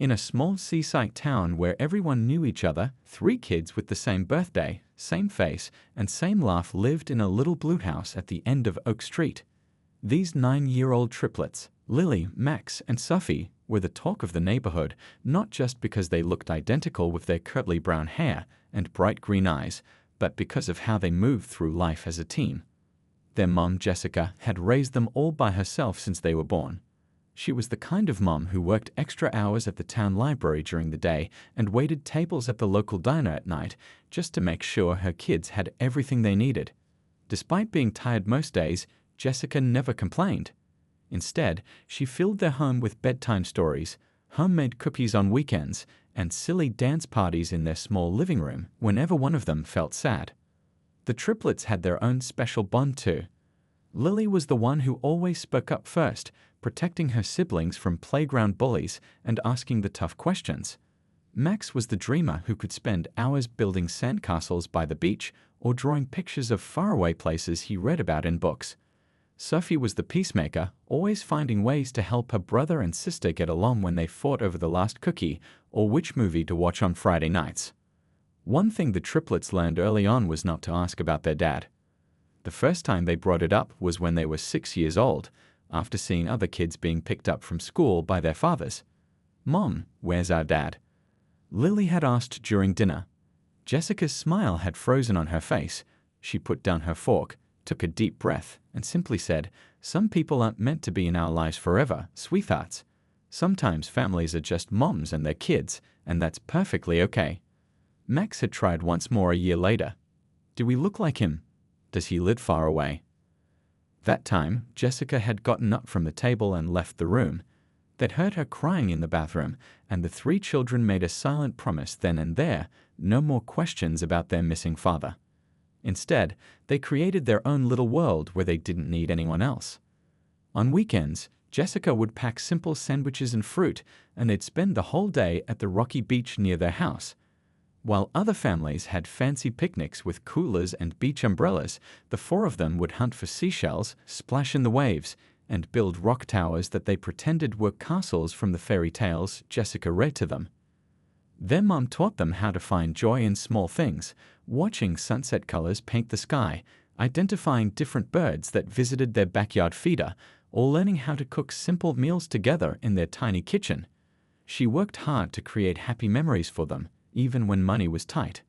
In a small seaside town where everyone knew each other, three kids with the same birthday, same face, and same laugh lived in a little blue house at the end of Oak Street. These 9-year-old triplets, Lily, Max, and Sophie, were the talk of the neighborhood, not just because they looked identical with their curly brown hair and bright green eyes, but because of how they moved through life as a team. Their mom, Jessica, had raised them all by herself since they were born. She was the kind of mom who worked extra hours at the town library during the day and waited tables at the local diner at night just to make sure her kids had everything they needed. Despite being tired most days, Jessica never complained. Instead, she filled their home with bedtime stories, homemade cookies on weekends, and silly dance parties in their small living room whenever one of them felt sad. The triplets had their own special bond too. Lily was the one who always spoke up first, protecting her siblings from playground bullies and asking the tough questions. Max was the dreamer who could spend hours building sandcastles by the beach or drawing pictures of faraway places he read about in books. Sophie was the peacemaker, always finding ways to help her brother and sister get along when they fought over the last cookie or which movie to watch on Friday nights. One thing the triplets learned early on was not to ask about their dad. The first time they brought it up was when they were 6 years old, after seeing other kids being picked up from school by their fathers. "Mom, where's our dad?" Lily had asked during dinner. Jessica's smile had frozen on her face. She put down her fork, took a deep breath, and simply said, "Some people aren't meant to be in our lives forever, sweethearts. Sometimes families are just moms and their kids, and that's perfectly okay." Max had tried once more a year later. "Do we look like him? Does he live far away?" That time, Jessica had gotten up from the table and left the room. They'd heard her crying in the bathroom, and the three children made a silent promise then and there, no more questions about their missing father. Instead, they created their own little world where they didn't need anyone else. On weekends, Jessica would pack simple sandwiches and fruit, and they'd spend the whole day at the rocky beach near their house. While other families had fancy picnics with coolers and beach umbrellas, the four of them would hunt for seashells, splash in the waves, and build rock towers that they pretended were castles from the fairy tales Jessica read to them. Their mom taught them how to find joy in small things, watching sunset colors paint the sky, identifying different birds that visited their backyard feeder, or learning how to cook simple meals together in their tiny kitchen. She worked hard to create happy memories for them, even when money was tight.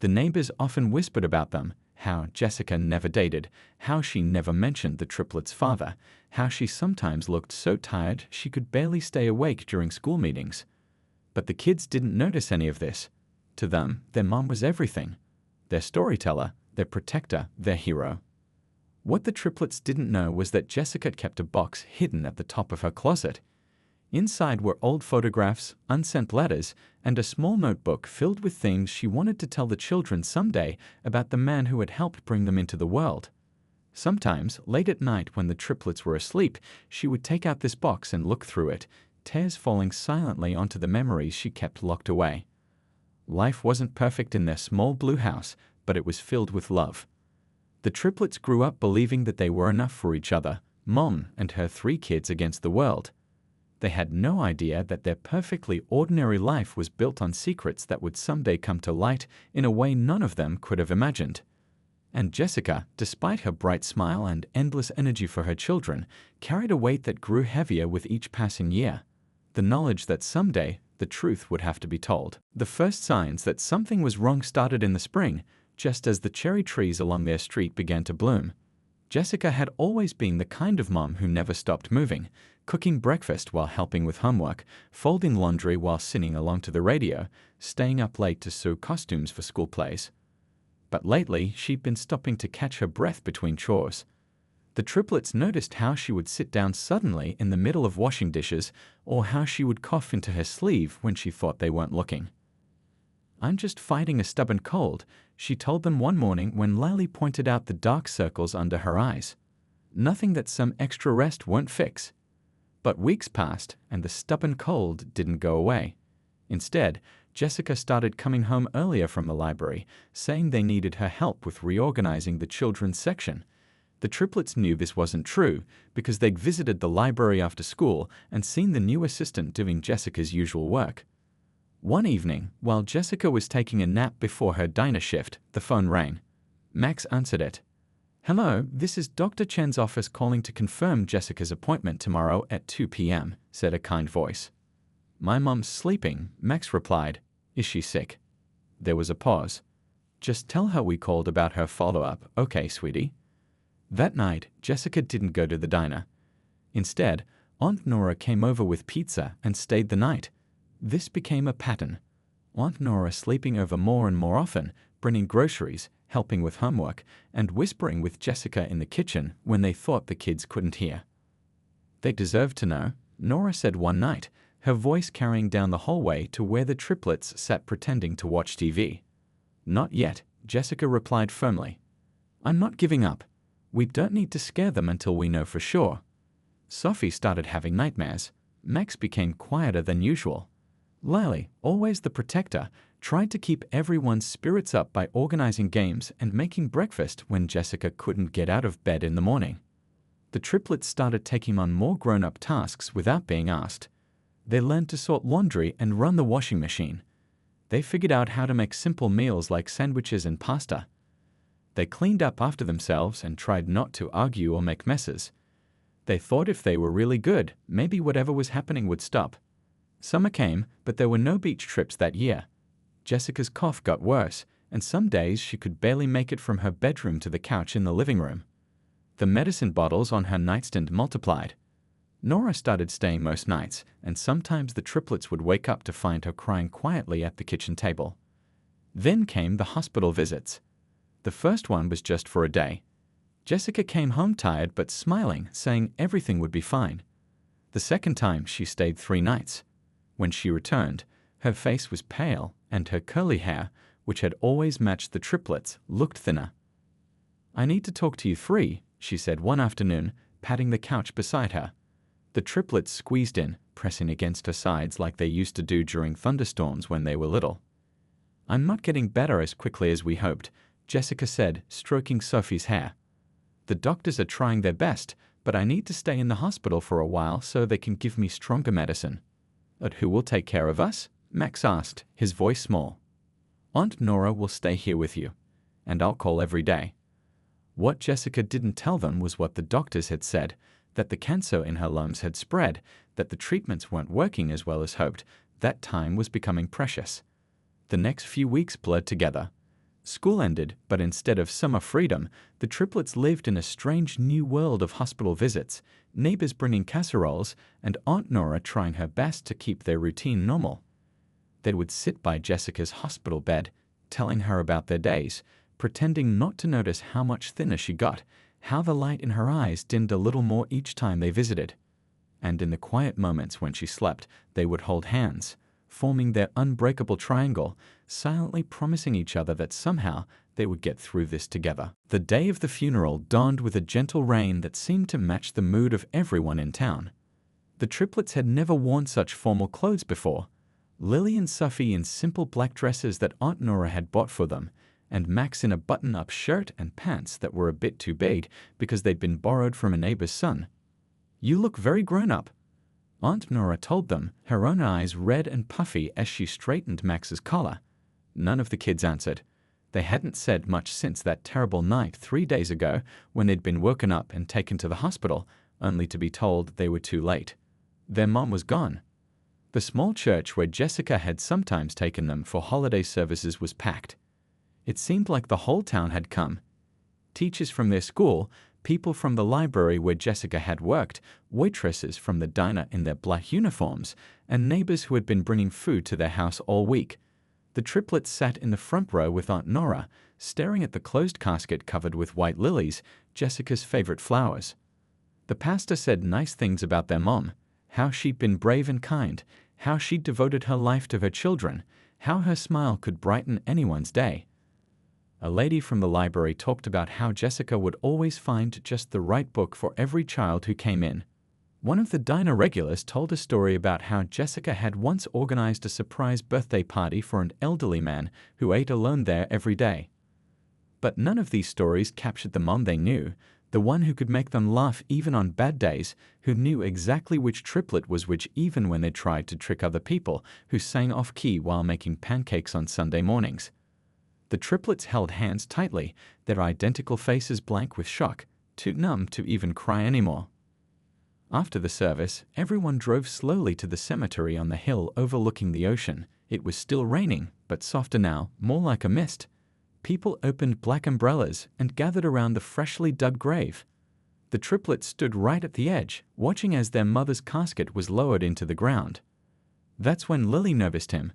The neighbors often whispered about them, how Jessica never dated, how she never mentioned the triplets' father, how she sometimes looked so tired she could barely stay awake during school meetings. But the kids didn't notice any of this. To them, their mom was everything. Their storyteller, their protector, their hero. What the triplets didn't know was that Jessica kept a box hidden at the top of her closet. Inside were old photographs, unsent letters, and a small notebook filled with things she wanted to tell the children someday about the man who had helped bring them into the world. Sometimes, late at night when the triplets were asleep, she would take out this box and look through it, tears falling silently onto the memories she kept locked away. Life wasn't perfect in their small blue house, but it was filled with love. The triplets grew up believing that they were enough for each other, Mom and her 3 kids against the world. They had no idea that their perfectly ordinary life was built on secrets that would someday come to light in a way none of them could have imagined. And Jessica, despite her bright smile and endless energy for her children, carried a weight that grew heavier with each passing year. The knowledge that someday the truth would have to be told. The first signs that something was wrong started in the spring, just as the cherry trees along their street began to bloom. Jessica had always been the kind of mom who never stopped moving, cooking breakfast while helping with homework, folding laundry while singing along to the radio, staying up late to sew costumes for school plays. But lately, she'd been stopping to catch her breath between chores. The triplets noticed how she would sit down suddenly in the middle of washing dishes, or how she would cough into her sleeve when she thought they weren't looking. "I'm just fighting a stubborn cold," she told them one morning when Lily pointed out the dark circles under her eyes. Nothing that some extra rest won't fix. But weeks passed, and the stubborn cold didn't go away. Instead, Jessica started coming home earlier from the library, saying they needed her help with reorganizing the children's section. The triplets knew this wasn't true because they'd visited the library after school and seen the new assistant doing Jessica's usual work. One evening, while Jessica was taking a nap before her diner shift, the phone rang. Max answered it. "Hello, this is Dr. Chen's office calling to confirm Jessica's appointment tomorrow at 2 p.m., said a kind voice. "My mom's sleeping," Max replied. "Is she sick?" There was a pause. "Just tell her we called about her follow-up, okay, sweetie?" That night, Jessica didn't go to the diner. Instead, Aunt Nora came over with pizza and stayed the night. This became a pattern. Aunt Nora sleeping over more and more often, bringing groceries, helping with homework, and whispering with Jessica in the kitchen when they thought the kids couldn't hear. "They deserve to know," Nora said one night, her voice carrying down the hallway to where the triplets sat pretending to watch TV. "Not yet," Jessica replied firmly. "I'm not giving up. We don't need to scare them until we know for sure." Sophie started having nightmares. Max became quieter than usual. Lily, always the protector, tried to keep everyone's spirits up by organizing games and making breakfast when Jessica couldn't get out of bed in the morning. The triplets started taking on more grown-up tasks without being asked. They learned to sort laundry and run the washing machine. They figured out how to make simple meals like sandwiches and pasta. They cleaned up after themselves and tried not to argue or make messes. They thought if they were really good, maybe whatever was happening would stop. Summer came, but there were no beach trips that year. Jessica's cough got worse, and some days she could barely make it from her bedroom to the couch in the living room. The medicine bottles on her nightstand multiplied. Nora started staying most nights, and sometimes the triplets would wake up to find her crying quietly at the kitchen table. Then came the hospital visits. The first one was just for a day. Jessica came home tired but smiling, saying everything would be fine. The second time she stayed 3 nights. When she returned, her face was pale and her curly hair, which had always matched the triplets, looked thinner. "I need to talk to you 3, she said one afternoon, patting the couch beside her. The triplets squeezed in, pressing against her sides like they used to do during thunderstorms when they were little. "I'm not getting better as quickly as we hoped," Jessica said, stroking Sophie's hair. "The doctors are trying their best, but I need to stay in the hospital for a while so they can give me stronger medicine." "But who will take care of us?" Max asked, his voice small. "Aunt Nora will stay here with you, and I'll call every day." What Jessica didn't tell them was what the doctors had said, that the cancer in her lungs had spread, that the treatments weren't working as well as hoped, that time was becoming precious. The next few weeks blurred together. School ended, but instead of summer freedom, the triplets lived in a strange new world of hospital visits, neighbors bringing casseroles, and Aunt Nora trying her best to keep their routine normal. They would sit by Jessica's hospital bed, telling her about their days, pretending not to notice how much thinner she got, how the light in her eyes dimmed a little more each time they visited. And in the quiet moments when she slept, they would hold hands, forming their unbreakable triangle, silently promising each other that somehow they would get through this together. The day of the funeral dawned with a gentle rain that seemed to match the mood of everyone in town. The triplets had never worn such formal clothes before. Lily and Sophie in simple black dresses that Aunt Nora had bought for them, and Max in a button-up shirt and pants that were a bit too big because they'd been borrowed from a neighbor's son. "You look very grown-up," Aunt Nora told them, her own eyes red and puffy as she straightened Max's collar. None of the kids answered. They hadn't said much since that terrible night 3 days ago when they'd been woken up and taken to the hospital, only to be told they were too late. Their mom was gone. The small church where Jessica had sometimes taken them for holiday services was packed. It seemed like the whole town had come. Teachers from their school, people from the library where Jessica had worked, waitresses from the diner in their black uniforms, and neighbors who had been bringing food to their house all week. The triplets sat in the front row with Aunt Nora, staring at the closed casket covered with white lilies, Jessica's favorite flowers. The pastor said nice things about their mom, how she'd been brave and kind, how she'd devoted her life to her children, how her smile could brighten anyone's day. A lady from the library talked about how Jessica would always find just the right book for every child who came in. One of the diner regulars told a story about how Jessica had once organized a surprise birthday party for an elderly man who ate alone there every day. But none of these stories captured the mom they knew, The one who could make them laugh even on bad days, who knew exactly which triplet was which even when they tried to trick other people, who sang off-key while making pancakes on Sunday mornings. The triplets held hands tightly, their identical faces blank with shock, too numb to even cry anymore. After the service, everyone drove slowly to the cemetery on the hill overlooking the ocean. It was still raining, but softer now, more like a mist. People opened black umbrellas and gathered around the freshly dug grave. The triplets stood right at the edge, watching as their mother's casket was lowered into the ground. That's when Lily noticed him,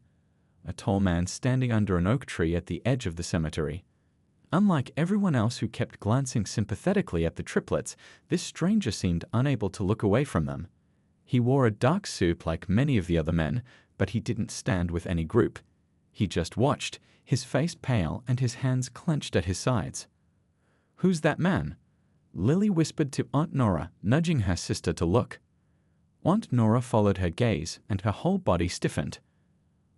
a tall man standing under an oak tree at the edge of the cemetery. Unlike everyone else who kept glancing sympathetically at the triplets, this stranger seemed unable to look away from them. He wore a dark suit like many of the other men, but he didn't stand with any group. He just watched, his face pale and his hands clenched at his sides. "Who's that man?" Lily whispered to Aunt Nora, nudging her sister to look. Aunt Nora followed her gaze, and her whole body stiffened.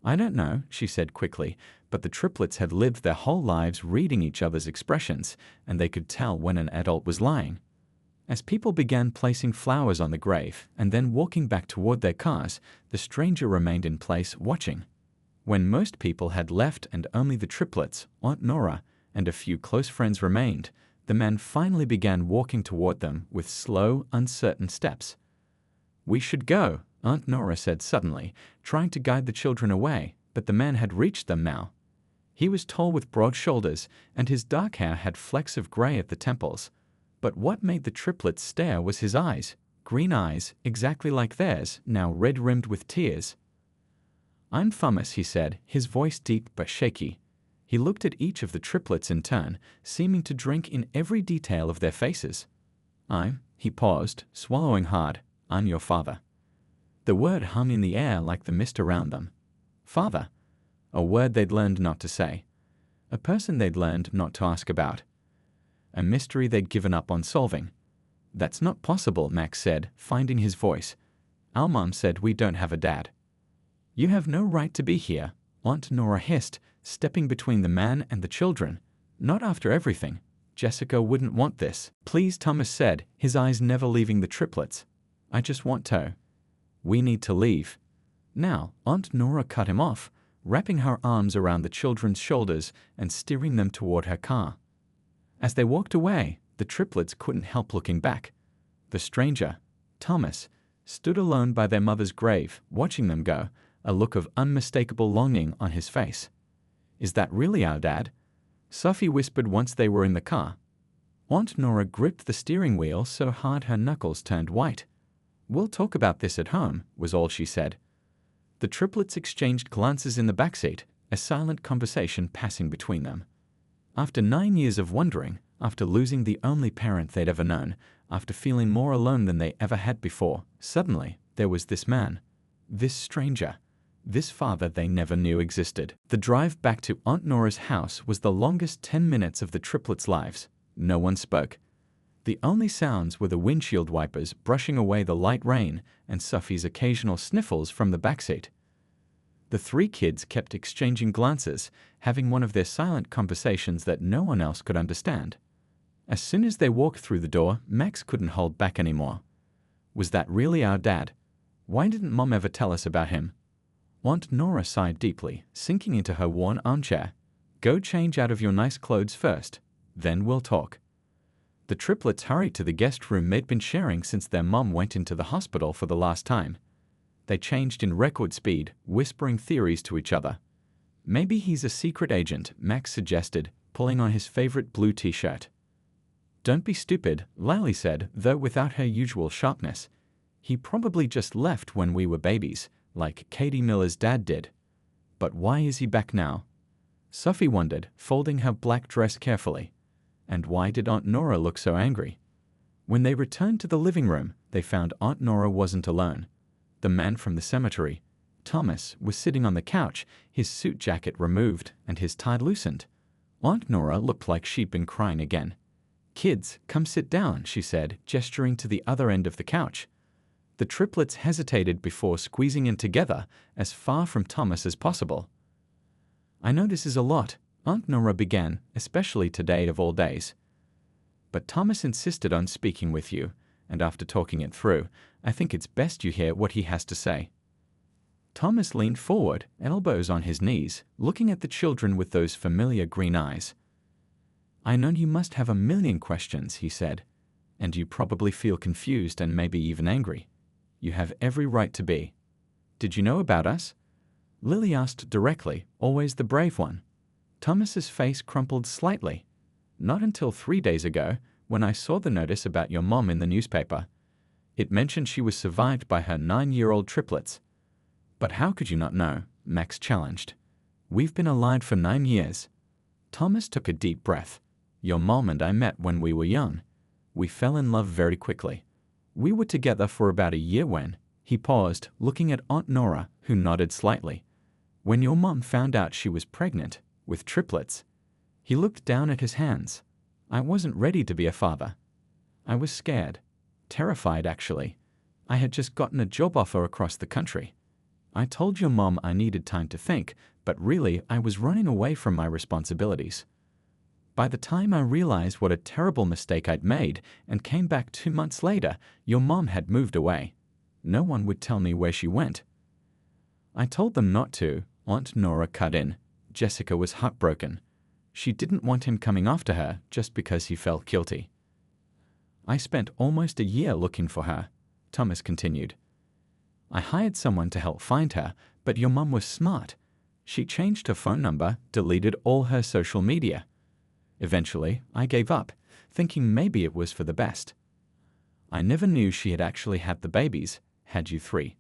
"I don't know," she said quickly, but the triplets had lived their whole lives reading each other's expressions, and they could tell when an adult was lying. As people began placing flowers on the grave and then walking back toward their cars, the stranger remained in place watching. When most people had left and only the triplets, Aunt Nora, and a few close friends remained, the man finally began walking toward them with slow, uncertain steps. "We should go," Aunt Nora said suddenly, trying to guide the children away, but the man had reached them now. He was tall with broad shoulders, and his dark hair had flecks of gray at the temples. But what made the triplets stare was his eyes, green eyes, exactly like theirs, now red-rimmed with tears. "I'm Thomas," he said, his voice deep but shaky. He looked at each of the triplets in turn, seeming to drink in every detail of their faces. He paused, swallowing hard. "I'm your father." The word hung in the air like the mist around them. Father. A word they'd learned not to say. A person they'd learned not to ask about. A mystery they'd given up on solving. "That's not possible," Max said, finding his voice. "Our mom said we don't have a dad." "You have no right to be here," Aunt Nora hissed, stepping between the man and the children. "Not after everything. Jessica wouldn't want this." "Please," Thomas said, his eyes never leaving the triplets. "I just want to. We need to leave." Now, Aunt Nora cut him off, wrapping her arms around the children's shoulders and steering them toward her car. As they walked away, the triplets couldn't help looking back. The stranger, Thomas, stood alone by their mother's grave, watching them go, a look of unmistakable longing on his face. "Is that really our dad?" Sophie whispered once they were in the car. Aunt Nora gripped the steering wheel so hard her knuckles turned white. "We'll talk about this at home," was all she said. The triplets exchanged glances in the backseat, a silent conversation passing between them. After 9 years of wondering, after losing the only parent they'd ever known, after feeling more alone than they ever had before, suddenly there was this man, this stranger, this father they never knew existed. The drive back to Aunt Nora's house was the longest 10 minutes of the triplets' lives. No one spoke. The only sounds were the windshield wipers brushing away the light rain and Sophie's occasional sniffles from the backseat. The three kids kept exchanging glances, having one of their silent conversations that no one else could understand. As soon as they walked through the door, Max couldn't hold back anymore. "Was that really our dad? Why didn't Mom ever tell us about him?" Aunt Nora sighed deeply, sinking into her worn armchair. "Go change out of your nice clothes first. Then we'll talk." The triplets hurried to the guest room they'd been sharing since their mom went into the hospital for the last time. They changed in record speed, whispering theories to each other. "Maybe he's a secret agent," Max suggested, pulling on his favorite blue t-shirt. "Don't be stupid," Lily said, though without her usual sharpness. "He probably just left when we were babies, like Katie Miller's dad did." "But why is he back now?" Sophie wondered, folding her black dress carefully. And why did Aunt Nora look so angry? When they returned to the living room, they found Aunt Nora wasn't alone. The man from the cemetery, Thomas, was sitting on the couch, his suit jacket removed and his tie loosened. Aunt Nora looked like she'd been crying again. "Kids, come sit down," she said, gesturing to the other end of the couch. The triplets hesitated before squeezing in together, as far from Thomas as possible. "I know this is a lot," Aunt Nora began, "especially today of all days. but Thomas insisted on speaking with you, and after talking it through, I think it's best you hear what he has to say." Thomas leaned forward, elbows on his knees, looking at the children with those familiar green eyes. "I know you must have a million questions," he said, "and you probably feel confused and maybe even angry. You have every right to be. Did you know about us?" Lily asked directly, always the brave one. Thomas's face crumpled slightly. "Not until 3 days ago, when I saw the notice about your mom in the newspaper. It mentioned she was survived by her 9-year-old triplets." "But how could you not know?" Max challenged. "We've been allied for 9 years. Thomas took a deep breath. "Your mom and I met when we were young. We fell in love very quickly. We were together for about a year when—" He paused, looking at Aunt Nora, who nodded slightly. "When your mom found out she was pregnant, with triplets." He looked down at his hands. "I wasn't ready to be a father. I was scared. Terrified, actually. I had just gotten a job offer across the country. I told your mom I needed time to think, but really I was running away from my responsibilities. By the time I realized what a terrible mistake I'd made and came back 2 months later, your mom had moved away. No one would tell me where she went." "I told them not to," Aunt Nora cut in. Jessica was heartbroken. She didn't want him coming after her just because he felt guilty. "I spent almost a year looking for her," Thomas continued. "I hired someone to help find her, but your mom was smart. She changed her phone number, deleted all her social media. Eventually, I gave up, thinking maybe it was for the best. I never knew she had actually had the babies, had you 3.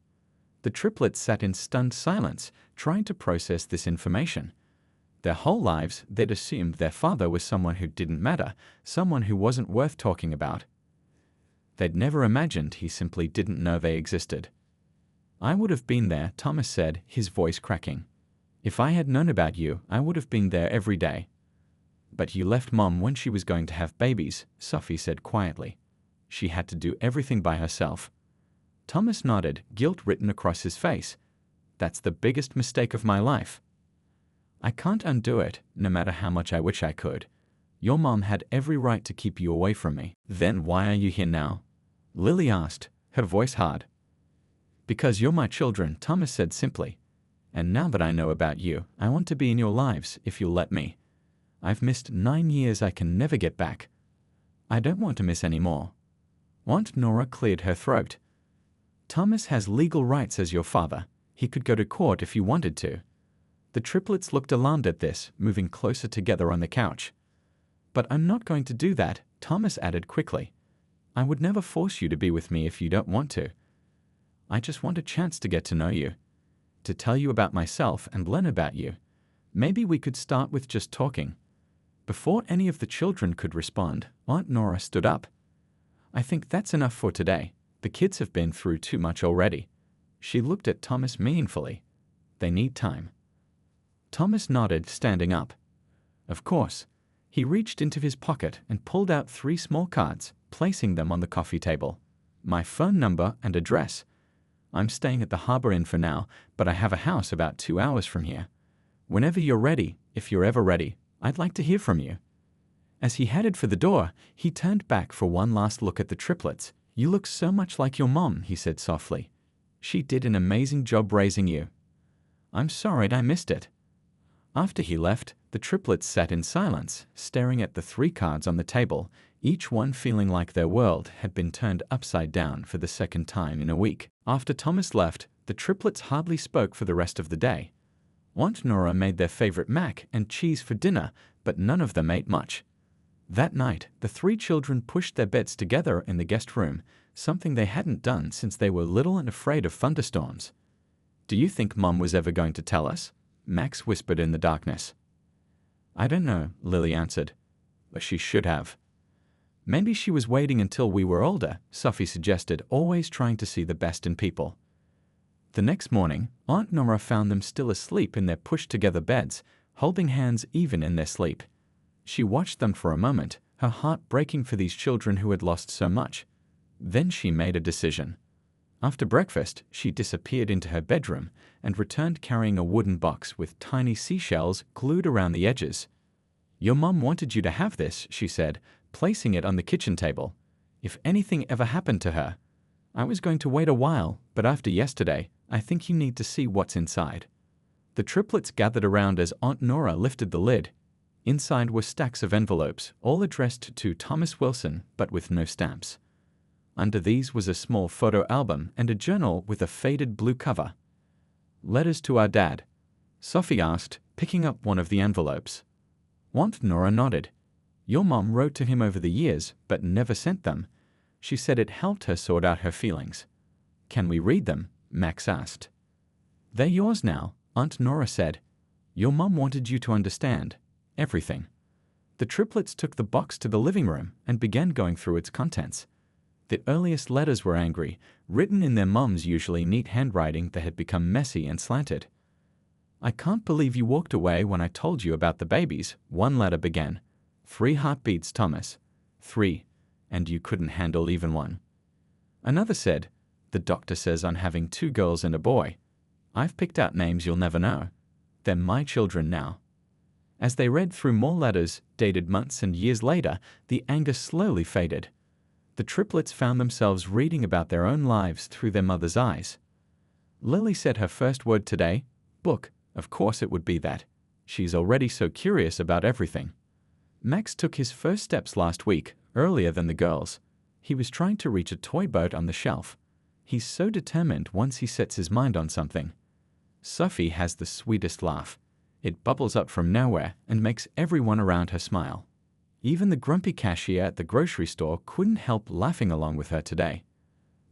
The triplets sat in stunned silence, trying to process this information. Their whole lives, they'd assumed their father was someone who didn't matter, someone who wasn't worth talking about. They'd never imagined he simply didn't know they existed. I would have been there," Thomas said, his voice cracking. "If I had known about you, I would have been there every day." "But you left Mom when she was going to have babies," Sophie said quietly. "She had to do everything by herself." Thomas nodded, guilt written across his face. "That's the biggest mistake of my life. I can't undo it, no matter how much I wish I could. Your mom had every right to keep you away from me." "Then why are you here now?" Lily asked, her voice hard. "Because you're my children," Thomas said simply. "And now that I know about you, I want to be in your lives, if you'll let me. I've missed 9 years I can never get back. I don't want to miss any more." Aunt Nora cleared her throat. "Thomas has legal rights as your father. He could go to court if he wanted to." The triplets looked alarmed at this, moving closer together on the couch. "But I'm not going to do that," Thomas added quickly. "I would never force you to be with me if you don't want to. I just want a chance to get to know you, to tell you about myself and learn about you. Maybe we could start with just talking." Before any of the children could respond, Aunt Nora stood up. "I think that's enough for today. The kids have been through too much already." She looked at Thomas meaningfully. "They need time." Thomas nodded, standing up. "Of course." He reached into his pocket and pulled out 3 small cards, placing them on the coffee table. "My phone number and address. I'm staying at the Harbor Inn for now, but I have a house about 2 hours from here. Whenever you're ready, if you're ever ready, I'd like to hear from you." As he headed for the door, he turned back for one last look at the triplets. "You look so much like your mom," he said softly. "She did an amazing job raising you. I'm sorry I missed it." After he left, the triplets sat in silence, staring at the 3 cards on the table, each one feeling like their world had been turned upside down for the second time in a week. After Thomas left, the triplets hardly spoke for the rest of the day. Aunt Nora made their favorite mac and cheese for dinner, but none of them ate much. That night, the 3 children pushed their beds together in the guest room, something they hadn't done since they were little and afraid of thunderstorms. "Do you think Mom was ever going to tell us?" Max whispered in the darkness. "I don't know," Lily answered. "But she should have." "Maybe she was waiting until we were older," Sophie suggested, always trying to see the best in people. The next morning, Aunt Nora found them still asleep in their pushed-together beds, holding hands even in their sleep. She watched them for a moment, her heart breaking for these children who had lost so much. Then she made a decision. After breakfast, she disappeared into her bedroom and returned carrying a wooden box with tiny seashells glued around the edges. "Your mom wanted you to have this," she said, placing it on the kitchen table. If anything ever happened to her, I was going to wait a while, but after yesterday, I think you need to see what's inside. The triplets gathered around as Aunt Nora lifted the lid. Inside were stacks of envelopes, all addressed to Thomas Wilson, but with no stamps. Under these was a small photo album and a journal with a faded blue cover. "Letters to our dad," Sophie asked, picking up one of the envelopes. Aunt Nora nodded. "Your mom wrote to him over the years, but never sent them. She said it helped her sort out her feelings." "Can we read them?" Max asked. "They're yours now," Aunt Nora said. "Your mom wanted you to understand everything." The triplets took the box to the living room and began going through its contents. The earliest letters were angry, written in their mom's usually neat handwriting that had become messy and slanted. "I can't believe you walked away when I told you about the babies," one letter began. "3 heartbeats, Thomas. 3. And you couldn't handle even one." Another said, "The doctor says I'm having 2 girls and a boy. I've picked out names you'll never know. They're my children now." As they read through more letters, dated months and years later, the anger slowly faded. The triplets found themselves reading about their own lives through their mother's eyes. Lily said her first word today, "Book." Of course it would be that. She's already so curious about everything. Max took his first steps last week, earlier than the girls. He was trying to reach a toy boat on the shelf. He's so determined once he sets his mind on something. Sophie has the sweetest laugh. It bubbles up from nowhere and makes everyone around her smile. Even the grumpy cashier at the grocery store couldn't help laughing along with her today.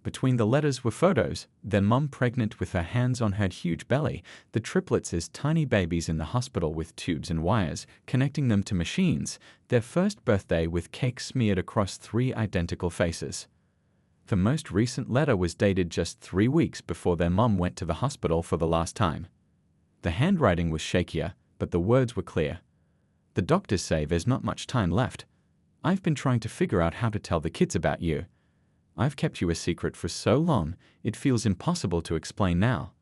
Between the letters were photos, their mum pregnant with her hands on her huge belly, the triplets as tiny babies in the hospital with tubes and wires, connecting them to machines, their first birthday with cake smeared across 3 identical faces. The most recent letter was dated just 3 weeks before their mum went to the hospital for the last time. The handwriting was shakier, but the words were clear. "The doctors say there's not much time left. I've been trying to figure out how to tell the kids about you. I've kept you a secret for so long, it feels impossible to explain now.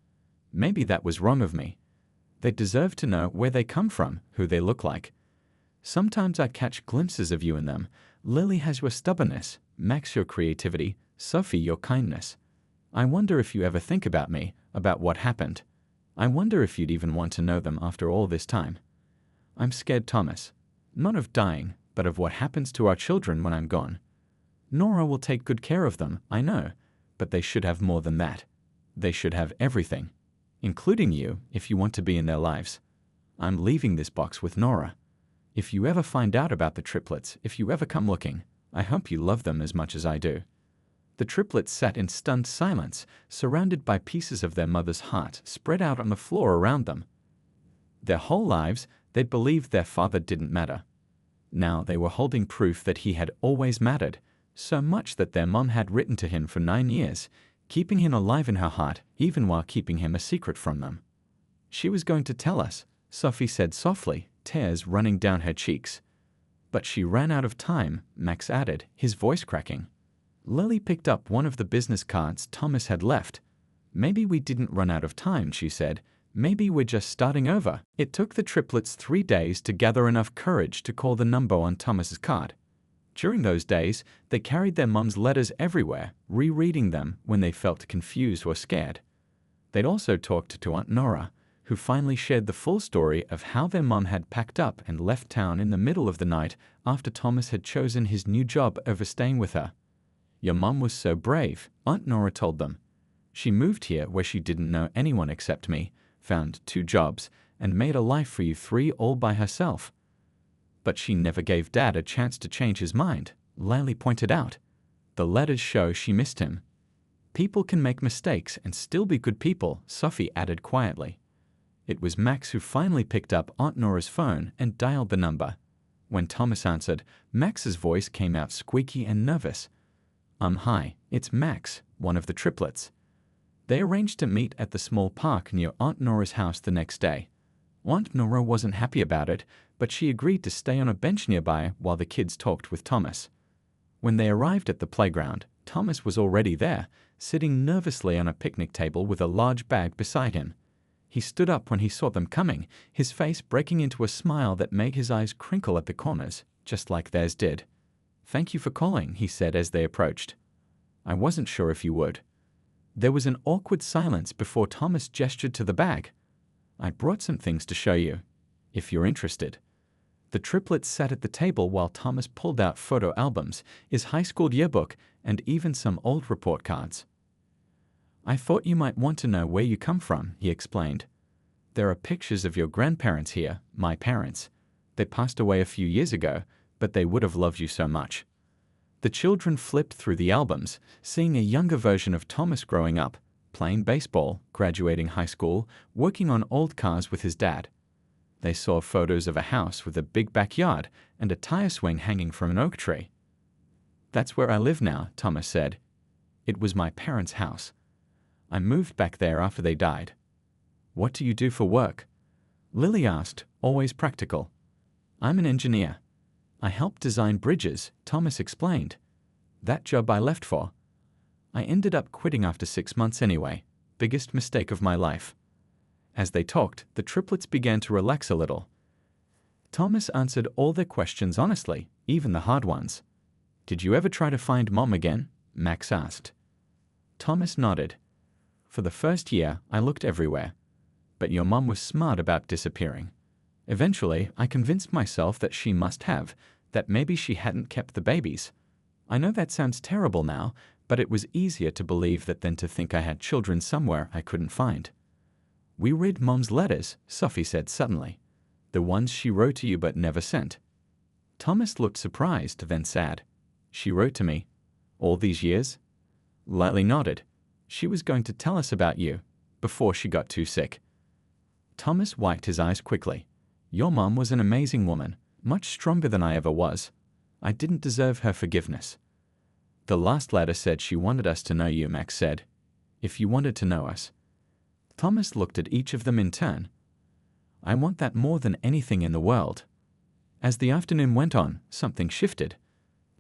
Maybe that was wrong of me. They deserve to know where they come from, who they look like. Sometimes I catch glimpses of you in them. Lily has your stubbornness, Max your creativity, Sophie your kindness. I wonder if you ever think about me, about what happened. I wonder if you'd even want to know them after all this time. I'm scared, Thomas. Not of dying, but of what happens to our children when I'm gone. Nora will take good care of them, I know, but they should have more than that. They should have everything, including you if you want to be in their lives. I'm leaving this box with Nora. If you ever find out about the triplets, if you ever come looking, I hope you love them as much as I do." The triplets sat in stunned silence, surrounded by pieces of their mother's heart spread out on the floor around them. Their whole lives, they'd believed their father didn't matter. Now they were holding proof that he had always mattered, so much that their mom had written to him for 9 years, keeping him alive in her heart even while keeping him a secret from them. "She was going to tell us," Sophie said softly, tears running down her cheeks. "But she ran out of time," Max added, his voice cracking. Lily picked up one of the business cards Thomas had left. "Maybe we didn't run out of time," she said. "Maybe we're just starting over." It took the triplets 3 days to gather enough courage to call the number on Thomas's card. During those days, they carried their mum's letters everywhere, rereading them when they felt confused or scared. They'd also talked to Aunt Nora, who finally shared the full story of how their mum had packed up and left town in the middle of the night after Thomas had chosen his new job over staying with her. "Your mum was so brave," Aunt Nora told them. "She moved here where she didn't know anyone except me, found 2 jobs, and made a life for you 3 all by herself." "But she never gave Dad a chance to change his mind," Lily pointed out. "The letters show she missed him." "People can make mistakes and still be good people," Sophie added quietly. It was Max who finally picked up Aunt Nora's phone and dialed the number. When Thomas answered, Max's voice came out squeaky and nervous. Hi, it's Max, one of the triplets." They arranged to meet at the small park near Aunt Nora's house the next day. Aunt Nora wasn't happy about it, but she agreed to stay on a bench nearby while the kids talked with Thomas. When they arrived at the playground, Thomas was already there, sitting nervously on a picnic table with a large bag beside him. He stood up when he saw them coming, his face breaking into a smile that made his eyes crinkle at the corners, just like theirs did. "Thank you for calling," he said as they approached. "I wasn't sure if you would." There was an awkward silence before Thomas gestured to the bag. "I brought some things to show you, if you're interested." The triplets sat at the table while Thomas pulled out photo albums, his high school yearbook, and even some old report cards. "I thought you might want to know where you come from," he explained. "There are pictures of your grandparents here, my parents. They passed away a few years ago, but they would have loved you so much." The children flipped through the albums, seeing a younger version of Thomas growing up, playing baseball, graduating high school, working on old cars with his dad. They saw photos of a house with a big backyard and a tire swing hanging from an oak tree. "That's where I live now," Thomas said. "It was my parents' house. I moved back there after they died." "What do you do for work?" Lily asked, always practical. "I'm an engineer. I help design bridges," Thomas explained. "That job I left for. I ended up quitting after 6 months anyway. Biggest mistake of my life." As they talked, the triplets began to relax a little. Thomas answered all their questions honestly, even the hard ones. "Did you ever try to find Mom again?" Max asked. Thomas nodded. "For the first year, I looked everywhere. But your mom was smart about disappearing. Eventually, I convinced myself that she must have, that maybe she hadn't kept the babies. I know that sounds terrible now, but it was easier to believe that than to think I had children somewhere I couldn't find." "We read Mom's letters," Sophie said suddenly. "The ones she wrote to you but never sent." Thomas looked surprised, then sad. "She wrote to me? All these years?" Lily nodded. "She was going to tell us about you, before she got too sick." Thomas wiped his eyes quickly. "Your mom was an amazing woman, much stronger than I ever was. I didn't deserve her forgiveness." "The last letter said she wanted us to know you," Max said. "If you wanted to know us." Thomas looked at each of them in turn. "I want that more than anything in the world." As the afternoon went on, something shifted.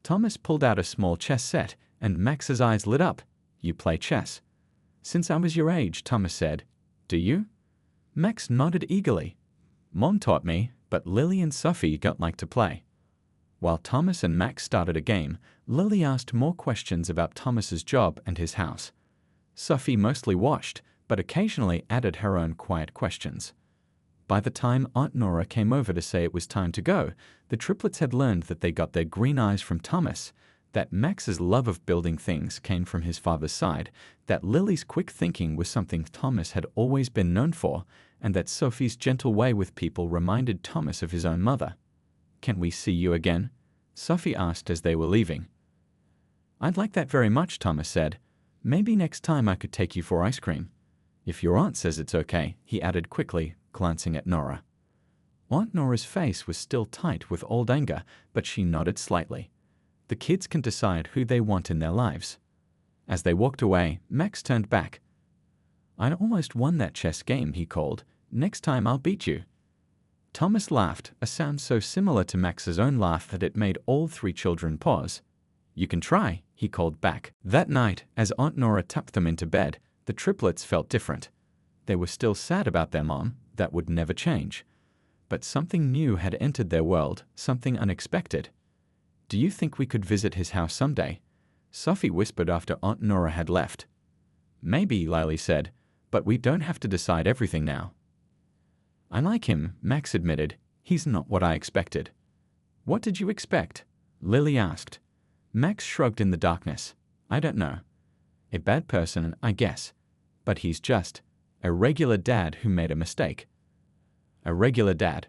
Thomas pulled out a small chess set, and Max's eyes lit up. "You play chess?" "Since I was your age," Thomas said. "Do you?" Max nodded eagerly. "Mom taught me, but Lily and Sophie don't like to play." While Thomas and Max started a game, Lily asked more questions about Thomas's job and his house. Sophie mostly watched, but occasionally added her own quiet questions. By the time Aunt Nora came over to say it was time to go, the triplets had learned that they got their green eyes from Thomas, that Max's love of building things came from his father's side, that Lily's quick thinking was something Thomas had always been known for, and that Sophie's gentle way with people reminded Thomas of his own mother. "Can we see you again?" Sophie asked as they were leaving. "I'd like that very much," Thomas said. "Maybe next time I could take you for ice cream. If your aunt says it's okay," he added quickly, glancing at Nora. Aunt Nora's face was still tight with old anger, but she nodded slightly. The kids can decide who they want in their lives. As they walked away, Max turned back. "I almost won that chess game," he called. "Next time I'll beat you." Thomas laughed, a sound so similar to Max's own laugh that it made all 3 children pause. "You can try," he called back. That night, as Aunt Nora tucked them into bed, the triplets felt different. They were still sad about their mom, that would never change. But something new had entered their world, something unexpected. "Do you think we could visit his house someday?" Sophie whispered after Aunt Nora had left. "Maybe," Lily said, "but we don't have to decide everything now." "I like him," Max admitted. "He's not what I expected." "What did you expect?" Lily asked. Max shrugged in the darkness. "I don't know. A bad person, I guess. But he's just a regular dad who made a mistake." A regular dad.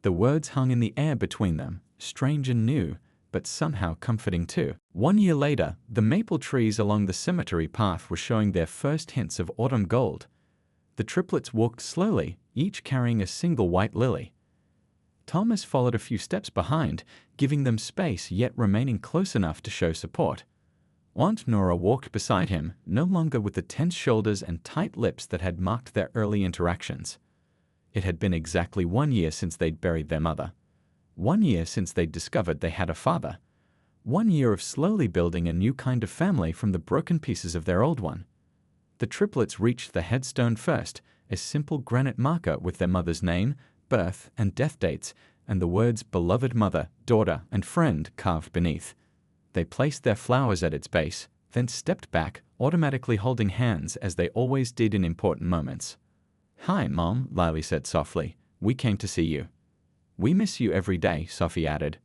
The words hung in the air between them, strange and new, but somehow comforting too. 1 year later, the maple trees along the cemetery path were showing their first hints of autumn gold. The triplets walked slowly, each carrying a single white lily. Thomas followed a few steps behind, giving them space yet remaining close enough to show support. Aunt Nora walked beside him, no longer with the tense shoulders and tight lips that had marked their early interactions. It had been exactly 1 year since they'd buried their mother. 1 year since they'd discovered they had a father. 1 year of slowly building a new kind of family from the broken pieces of their old one. The triplets reached the headstone first, a simple granite marker with their mother's name, birth, and death dates, and the words beloved mother, daughter, and friend carved beneath. They placed their flowers at its base, then stepped back, automatically holding hands as they always did in important moments. "Hi, Mom," Lily said softly. "We came to see you." "We miss you every day," Sophie added.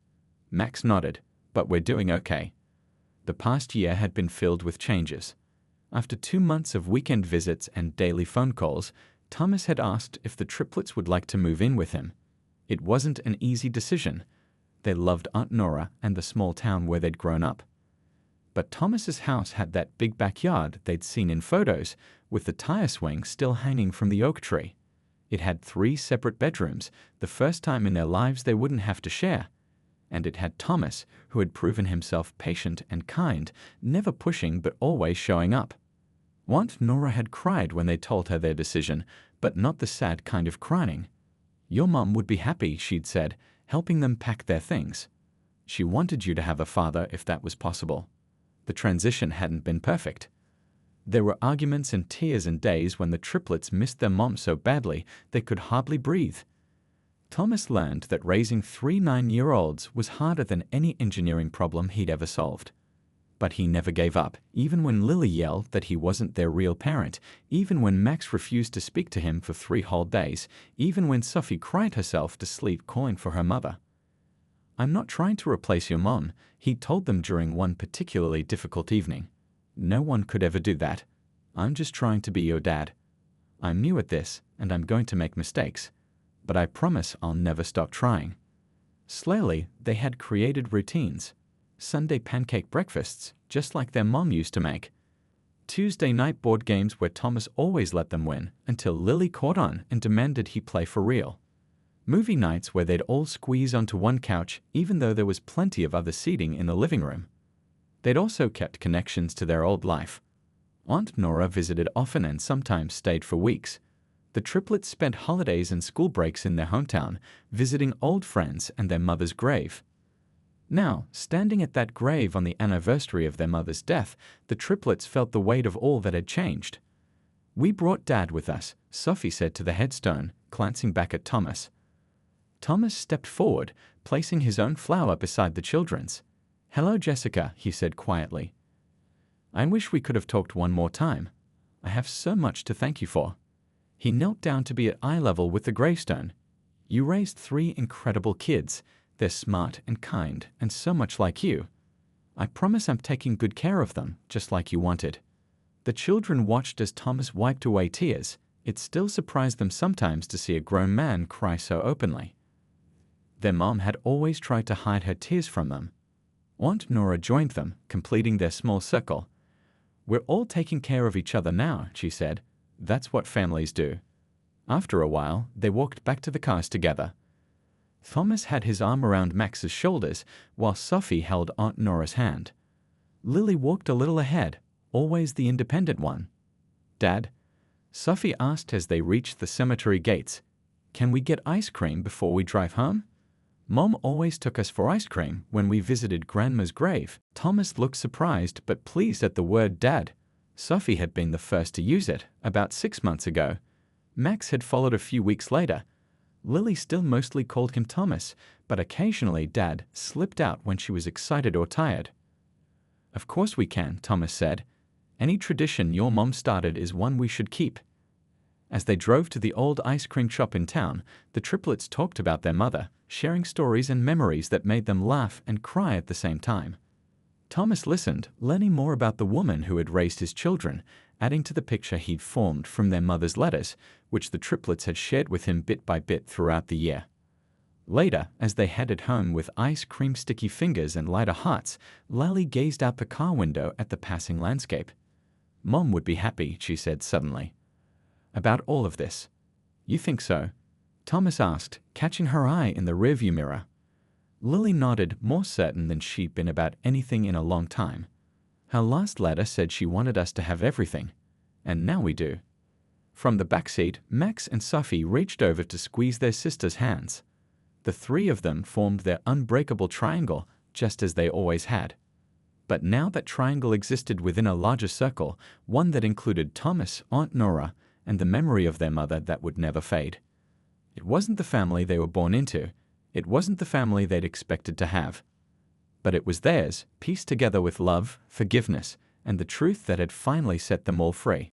Max nodded. "But we're doing okay." The past year had been filled with changes. After 2 months of weekend visits and daily phone calls, Thomas had asked if the triplets would like to move in with him. It wasn't an easy decision. They loved Aunt Nora and the small town where they'd grown up. But Thomas's house had that big backyard they'd seen in photos, with the tire swing still hanging from the oak tree. It had 3 separate bedrooms, the first time in their lives they wouldn't have to share. And it had Thomas, who had proven himself patient and kind, never pushing but always showing up. Aunt Nora had cried when they told her their decision, but not the sad kind of crying. "Your mom would be happy," she'd said, helping them pack their things. She wanted you to have a father if that was possible. The transition hadn't been perfect. There were arguments and tears and days when the triplets missed their mom so badly they could hardly breathe. Thomas learned that raising 3 9-year-olds was harder than any engineering problem he'd ever solved. But he never gave up, even when Lily yelled that he wasn't their real parent, even when Max refused to speak to him for 3 whole days, even when Sophie cried herself to sleep calling for her mother. "I'm not trying to replace your mom," he told them during one particularly difficult evening. "No one could ever do that. I'm just trying to be your dad. I'm new at this, and I'm going to make mistakes. But I promise I'll never stop trying." Slowly, they had created routines. Sunday pancake breakfasts, just like their mom used to make. Tuesday night board games where Thomas always let them win, until Lily caught on and demanded he play for real. Movie nights where they'd all squeeze onto one couch, even though there was plenty of other seating in the living room. They'd also kept connections to their old life. Aunt Nora visited often and sometimes stayed for weeks. The triplets spent holidays and school breaks in their hometown, visiting old friends and their mother's grave. Now, standing at that grave on the anniversary of their mother's death, the triplets felt the weight of all that had changed. "We brought Dad with us," Sophie said to the headstone, glancing back at Thomas. Thomas stepped forward, placing his own flower beside the children's. "Hello, Jessica," he said quietly. "I wish we could have talked one more time. I have so much to thank you for." He knelt down to be at eye level with the gravestone. "You raised 3 incredible kids. They're smart and kind and so much like you. I promise I'm taking good care of them, just like you wanted." The children watched as Thomas wiped away tears. It still surprised them sometimes to see a grown man cry so openly. Their mom had always tried to hide her tears from them. Aunt Nora joined them, completing their small circle. "We're all taking care of each other now," she said. "That's what families do." After a while, they walked back to the cars together. Thomas had his arm around Max's shoulders, while Sophie held Aunt Nora's hand. Lily walked a little ahead, always the independent one. "Dad," Sophie asked as they reached the cemetery gates, "can we get ice cream before we drive home?" "Mom always took us for ice cream when we visited Grandma's grave." Thomas looked surprised but pleased at the word Dad. Sophie had been the first to use it, about 6 months ago. Max had followed a few weeks later. Lily still mostly called him Thomas, but occasionally Dad slipped out when she was excited or tired. "Of course we can," Thomas said. "Any tradition your mom started is one we should keep." As they drove to the old ice cream shop in town, the triplets talked about their mother, sharing stories and memories that made them laugh and cry at the same time. Thomas listened, learning more about the woman who had raised his children, adding to the picture he'd formed from their mother's letters, which the triplets had shared with him bit by bit throughout the year. Later, as they headed home with ice cream sticky fingers and lighter hearts, Lally gazed out the car window at the passing landscape. "Mom would be happy," she said suddenly. "About all of this." "You think so?" Thomas asked, catching her eye in the rearview mirror. Lily nodded, more certain than she'd been about anything in a long time. "Her last letter said she wanted us to have everything, and now we do." From the back seat, Max and Sophie reached over to squeeze their sister's hands. The 3 of them formed their unbreakable triangle, just as they always had. But now that triangle existed within a larger circle, one that included Thomas, Aunt Nora, and the memory of their mother that would never fade. It wasn't the family they were born into. It wasn't the family they'd expected to have. but it was theirs, pieced together with love, forgiveness, and the truth that had finally set them all free.